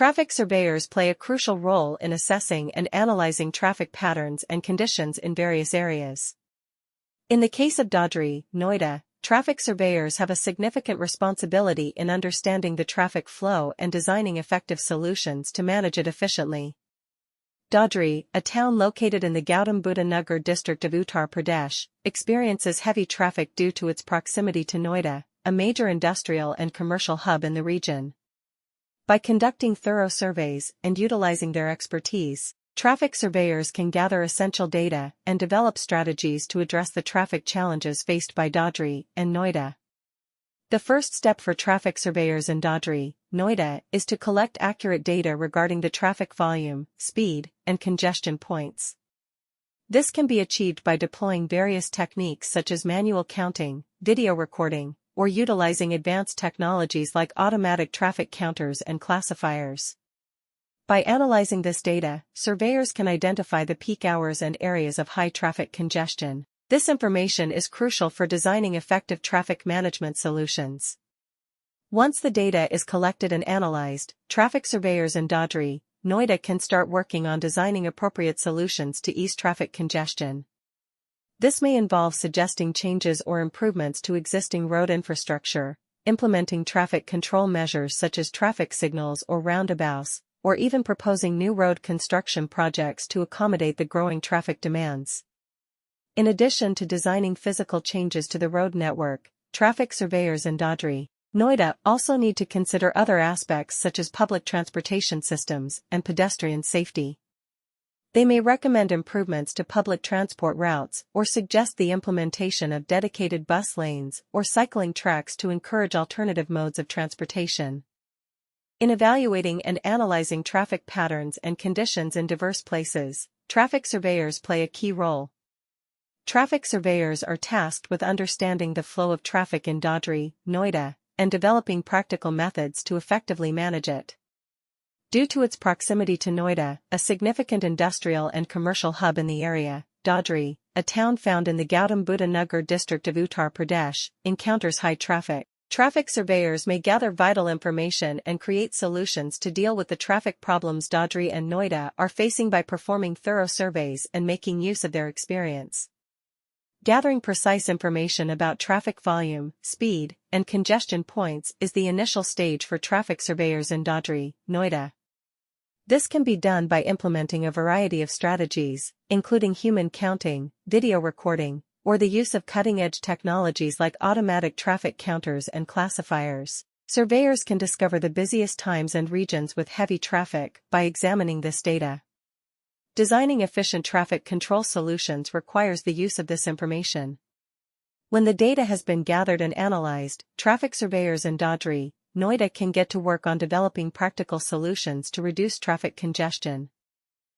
Traffic surveyors play a crucial role in assessing and analyzing traffic patterns and conditions in various areas. In the case of Dadri, Noida, traffic surveyors have a significant responsibility in understanding the traffic flow and designing effective solutions to manage it efficiently. Dadri, a town located in the Gautam Buddha Nagar district of Uttar Pradesh, experiences heavy traffic due to its proximity to Noida, a major industrial and commercial hub in the region. By conducting thorough surveys and utilizing their expertise, traffic surveyors can gather essential data and develop strategies to address the traffic challenges faced by Dadri and Noida. The first step for traffic surveyors in Dadri, Noida, is to collect accurate data regarding the traffic volume, speed, and congestion points. This can be achieved by deploying various techniques such as manual counting, video recording, or utilizing advanced technologies like automatic traffic counters and classifiers. By analyzing this data, surveyors can identify the peak hours and areas of high traffic congestion. This information is crucial for designing effective traffic management solutions. Once the data is collected and analyzed, traffic surveyors in Dadri, Noida can start working on designing appropriate solutions to ease traffic congestion. This may involve suggesting changes or improvements to existing road infrastructure, implementing traffic control measures such as traffic signals or roundabouts, or even proposing new road construction projects to accommodate the growing traffic demands. In addition to designing physical changes to the road network, traffic surveyors in Dadri, Noida also need to consider other aspects such as public transportation systems and pedestrian safety. They may recommend improvements to public transport routes or suggest the implementation of dedicated bus lanes or cycling tracks to encourage alternative modes of transportation. In evaluating and analyzing traffic patterns and conditions in diverse places, traffic surveyors play a key role. Traffic surveyors are tasked with understanding the flow of traffic in Dadri, Noida, and developing practical methods to effectively manage it. Due to its proximity to Noida, a significant industrial and commercial hub in the area, Dadri, a town found in the Gautam Buddha Nagar district of Uttar Pradesh, encounters high traffic. Traffic surveyors may gather vital information and create solutions to deal with the traffic problems Dadri and Noida are facing by performing thorough surveys and making use of their experience. Gathering precise information about traffic volume, speed, and congestion points is the initial stage for traffic surveyors in Dadri, Noida. This can be done by implementing a variety of strategies, including human counting, video recording, or the use of cutting-edge technologies like automatic traffic counters and classifiers. Surveyors can discover the busiest times and regions with heavy traffic by examining this data. Designing efficient traffic control solutions requires the use of this information. When the data has been gathered and analyzed, traffic surveyors in Dadri, Noida can get to work on developing practical solutions to reduce traffic congestion.